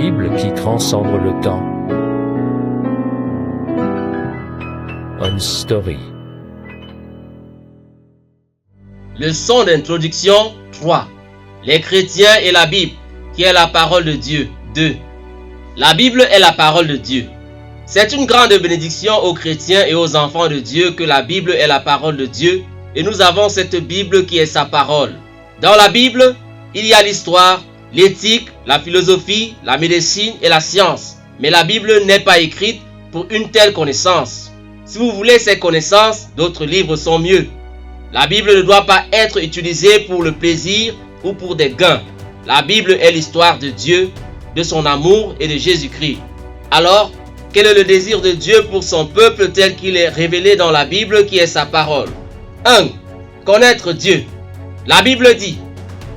Bible qui transcende le temps. Une story. Leçon d'introduction 3. Les chrétiens et la Bible, qui est la parole de Dieu. 2. La Bible est la parole de Dieu. C'est une grande bénédiction aux chrétiens et aux enfants de Dieu que la Bible est la parole de Dieu et nous avons cette Bible qui est sa parole. Dans la Bible, il y a l'histoire, l'éthique, la philosophie, la médecine et la science. Mais la Bible n'est pas écrite pour une telle connaissance. Si vous voulez ces connaissances, d'autres livres sont mieux. La Bible ne doit pas être utilisée pour le plaisir ou pour des gains. La Bible est l'histoire de Dieu, de son amour et de Jésus-Christ. Alors, quel est le désir de Dieu pour son peuple tel qu'il est révélé dans la Bible qui est sa parole? 1. Connaître Dieu. La Bible dit: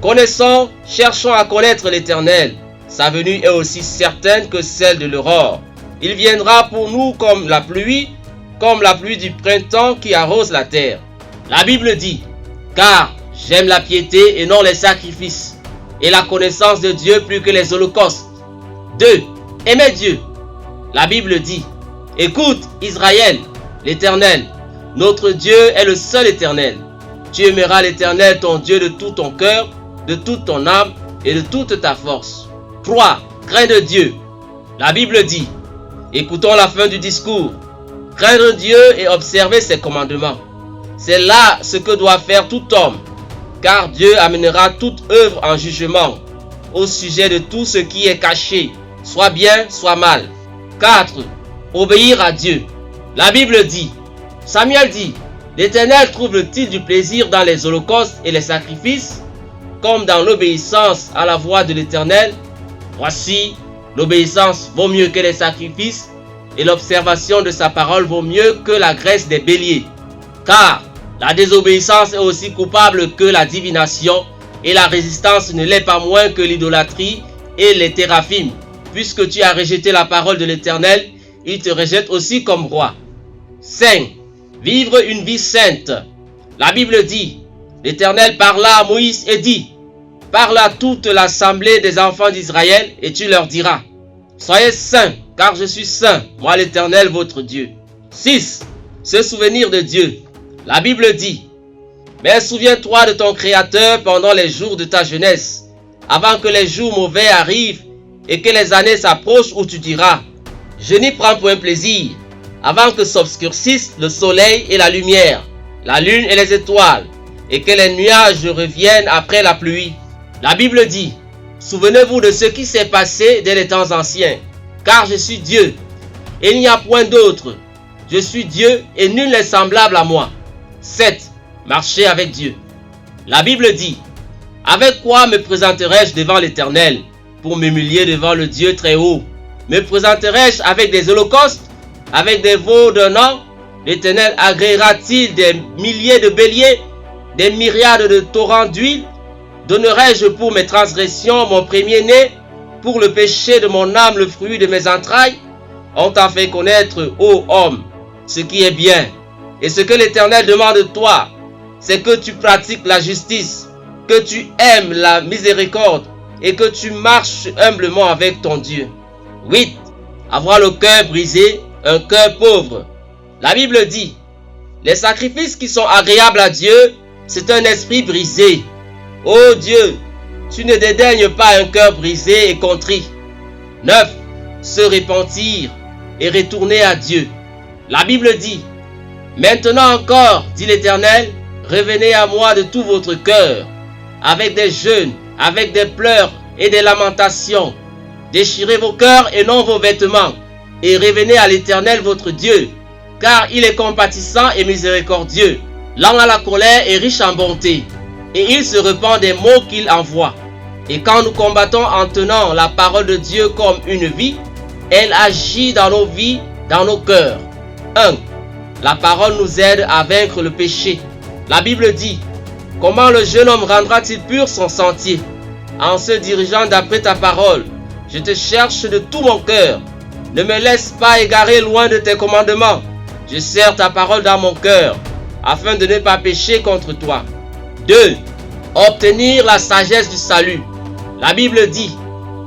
connaissons, cherchons à connaître l'Éternel. Sa venue est aussi certaine que celle de l'aurore. Il viendra pour nous comme la pluie du printemps qui arrose la terre. La Bible dit: car j'aime la piété et non les sacrifices, et la connaissance de Dieu plus que les holocaustes. 2. Aimer Dieu. La Bible dit: écoute Israël, l'Éternel, notre Dieu est le seul éternel. Tu aimeras l'Éternel ton Dieu de tout ton cœur, de toute ton âme et de toute ta force. 3. Craindre Dieu. La Bible dit: écoutons la fin du discours. Craindre Dieu et observer ses commandements. C'est là ce que doit faire tout homme, car Dieu amènera toute œuvre en jugement au sujet de tout ce qui est caché, soit bien, soit mal. 4. Obéir à Dieu. La Bible dit: Samuel dit: l'Éternel trouve-t-il du plaisir dans les holocaustes et les sacrifices, comme dans l'obéissance à la voix de l'Éternel? Voici, l'obéissance vaut mieux que les sacrifices, et l'observation de sa parole vaut mieux que la graisse des béliers. Car la désobéissance est aussi coupable que la divination, et la résistance ne l'est pas moins que l'idolâtrie et les téraphimes. Puisque tu as rejeté la parole de l'Éternel, il te rejette aussi comme roi. 5. Vivre une vie sainte. La Bible dit: l'Éternel parla à Moïse et dit: parle à toute l'assemblée des enfants d'Israël et tu leur diras: soyez saints, car je suis saint, moi l'Éternel votre Dieu. 6. Se souvenir de Dieu. La Bible dit: mais souviens-toi de ton Créateur pendant les jours de ta jeunesse, avant que les jours mauvais arrivent et que les années s'approchent où tu diras: je n'y prends point plaisir, avant que s'obscurcissent le soleil et la lumière, la lune et les étoiles, et que les nuages reviennent après la pluie. La Bible dit: souvenez-vous de ce qui s'est passé dès les temps anciens, car je suis Dieu, et il n'y a point d'autre. Je suis Dieu, et nul n'est semblable à moi. 7. Marcher avec Dieu. La Bible dit: avec quoi me présenterai-je devant l'Éternel, pour m'humilier devant le Dieu très haut? Me présenterai-je avec des holocaustes, avec des veaux d'un an? L'Éternel agréera-t-il des milliers de béliers, des myriades de torrents d'huile? Donnerai-je pour mes transgressions mon premier-né, pour le péché de mon âme le fruit de mes entrailles? On t'a fait connaître, ô homme, ce qui est bien. Et ce que l'Éternel demande de toi, c'est que tu pratiques la justice, que tu aimes la miséricorde et que tu marches humblement avec ton Dieu. 8. Avoir le cœur brisé, un cœur pauvre. La Bible dit: les sacrifices qui sont agréables à Dieu, c'est un esprit brisé. Ô Dieu, tu ne dédaignes pas un cœur brisé et contrit. 9. Se repentir et retourner à Dieu. La Bible dit: maintenant encore, dit l'Éternel, revenez à moi de tout votre cœur, avec des jeûnes, avec des pleurs et des lamentations. Déchirez vos cœurs et non vos vêtements, et revenez à l'Éternel votre Dieu, car il est compatissant et miséricordieux, lent à la colère et riche en bonté, et il se repent des maux qu'il envoie. Et quand nous combattons en tenant la parole de Dieu comme une vie, elle agit dans nos vies, dans nos cœurs. 1. La parole nous aide à vaincre le péché. La Bible dit: comment le jeune homme rendra-t-il pur son sentier? En se dirigeant d'après ta parole. Je te cherche de tout mon cœur. Ne me laisse pas égarer loin de tes commandements. Je serre ta parole dans mon cœur, afin de ne pas pécher contre toi. 2. Obtenir la sagesse du salut. La Bible dit: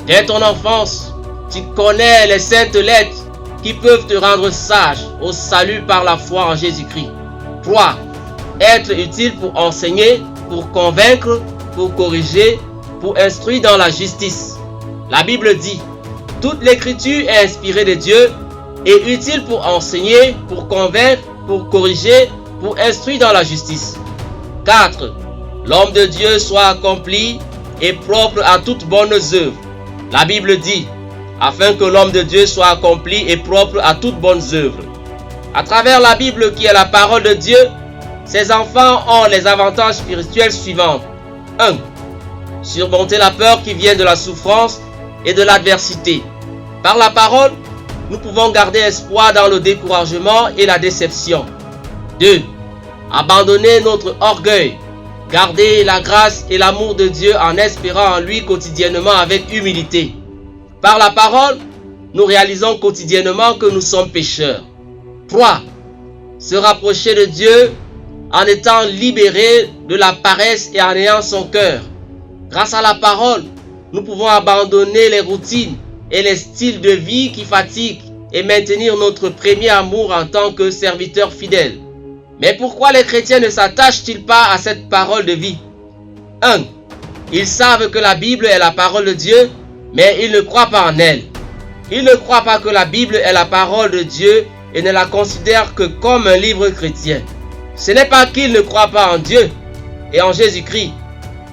dès ton enfance, Tu connais les saintes lettres qui peuvent te rendre sage au salut par la foi en Jésus-Christ. 3. Être utile pour enseigner, pour convaincre, pour corriger, pour instruire dans la justice. La Bible dit, toute l'écriture est inspirée de Dieu et utile pour enseigner, pour convaincre, pour corriger, pour instruire dans la justice. 4. L'homme de Dieu soit accompli et propre à toutes bonnes œuvres. La Bible dit, afin que l'homme de Dieu soit accompli et propre à toutes bonnes œuvres. À travers la Bible qui est la parole de Dieu, ces enfants ont les avantages spirituels suivants. 1. Surmonter la peur qui vient de la souffrance et de l'adversité. Par la parole, nous pouvons garder espoir dans le découragement et la déception. 2. Abandonner notre orgueil. Garder la grâce et l'amour de Dieu en espérant en lui quotidiennement avec humilité. Par la parole, nous réalisons quotidiennement que nous sommes pécheurs. 3. Se rapprocher de Dieu en étant libéré de la paresse et en ayant son cœur. Grâce à la parole, nous pouvons abandonner les routines et les styles de vie qui fatiguent et maintenir notre premier amour en tant que serviteurs fidèles. Mais pourquoi les chrétiens ne s'attachent-ils pas à cette parole de vie? 1. Ils savent que la Bible est la parole de Dieu, mais ils ne croient pas en elle. Ils ne croient pas que la Bible est la parole de Dieu et ne la considèrent que comme un livre chrétien. Ce n'est pas qu'ils ne croient pas en Dieu et en Jésus-Christ.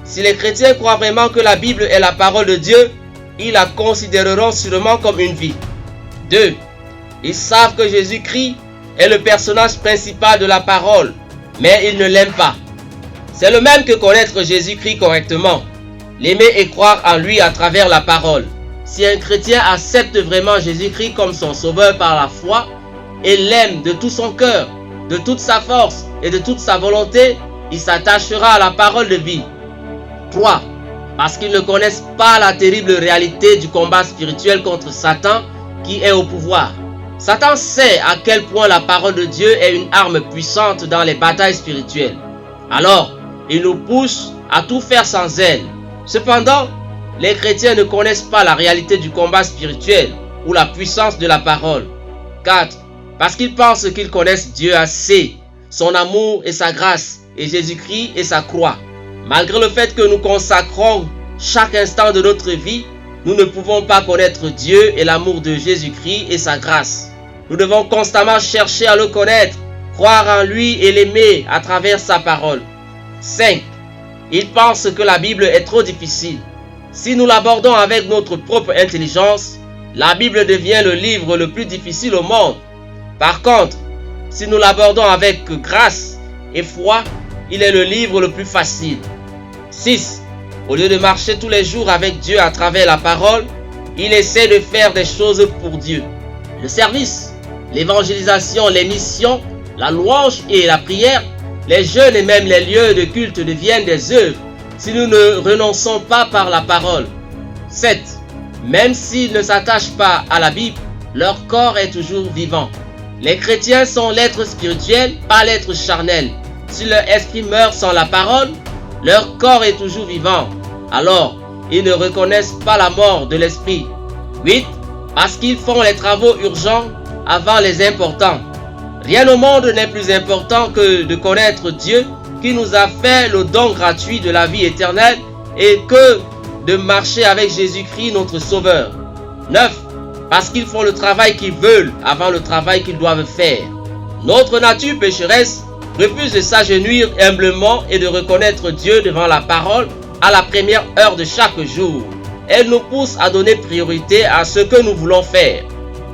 Si les chrétiens croient vraiment que la Bible est la parole de Dieu, ils la considéreront sûrement comme une vie. 2. Ils savent que Jésus-Christ est le personnage principal de la parole, mais ils ne l'aiment pas. C'est le même que connaître Jésus-Christ correctement, l'aimer et croire en lui à travers la parole. Si un chrétien accepte vraiment Jésus-Christ comme son sauveur par la foi et l'aime de tout son cœur, de toute sa force et de toute sa volonté, il s'attachera à la parole de vie. 3. Parce qu'ils ne connaissent pas la terrible réalité du combat spirituel contre Satan qui est au pouvoir. Satan sait à quel point la parole de Dieu est une arme puissante dans les batailles spirituelles. Alors, il nous pousse à tout faire sans elle. Cependant, les chrétiens ne connaissent pas la réalité du combat spirituel ou la puissance de la parole. 4. Parce qu'ils pensent qu'ils connaissent Dieu assez, son amour et sa grâce, et Jésus-Christ et sa croix. Malgré le fait que nous consacrons chaque instant de notre vie, nous ne pouvons pas connaître Dieu et l'amour de Jésus-Christ et sa grâce. Nous devons constamment chercher à le connaître, croire en lui et l'aimer à travers sa parole. 5. Ils pensent que la Bible est trop difficile. Si nous l'abordons avec notre propre intelligence, la Bible devient le livre le plus difficile au monde. Par contre, si nous l'abordons avec grâce et foi, il est le livre le plus facile. 6. Au lieu de marcher tous les jours avec Dieu à travers la parole, il essaie de faire des choses pour Dieu. Le service, l'évangélisation, les missions, la louange et la prière, les jeûnes et même les lieux de culte deviennent des œuvres si nous ne renonçons pas par la parole. 7. Même s'ils ne s'attachent pas à la Bible, leur corps est toujours vivant. Les chrétiens sont l'être spirituel, pas l'être charnel. Si leur esprit meurt sans la parole, leur corps est toujours vivant. Alors, ils ne reconnaissent pas la mort de l'esprit. 8. Parce qu'ils font les travaux urgents avant les importants. Rien au monde n'est plus important que de connaître Dieu qui nous a fait le don gratuit de la vie éternelle et que de marcher avec Jésus-Christ notre Sauveur. 9. Parce qu'ils font le travail qu'ils veulent avant le travail qu'ils doivent faire. Notre nature pécheresse refuse de s'agenouiller humblement et de reconnaître Dieu devant la parole à la première heure de chaque jour. Elle nous pousse à donner priorité à ce que nous voulons faire.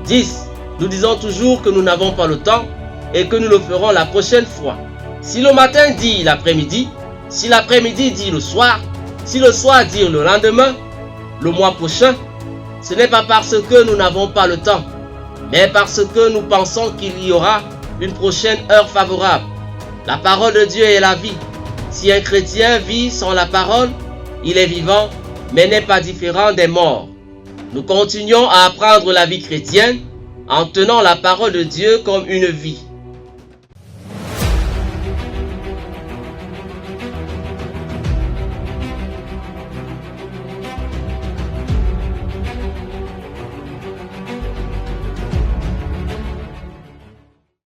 10. Nous disons toujours que nous n'avons pas le temps et que nous le ferons la prochaine fois. Si le matin dit l'après-midi, si l'après-midi dit le soir, si le soir dit le lendemain, le mois prochain, ce n'est pas parce que nous n'avons pas le temps, mais parce que nous pensons qu'il y aura une prochaine heure favorable. La parole de Dieu est la vie. Si un chrétien vit sans la parole, il est vivant, mais n'est pas différent des morts. Nous continuons à apprendre la vie chrétienne en tenant la parole de Dieu comme une vie.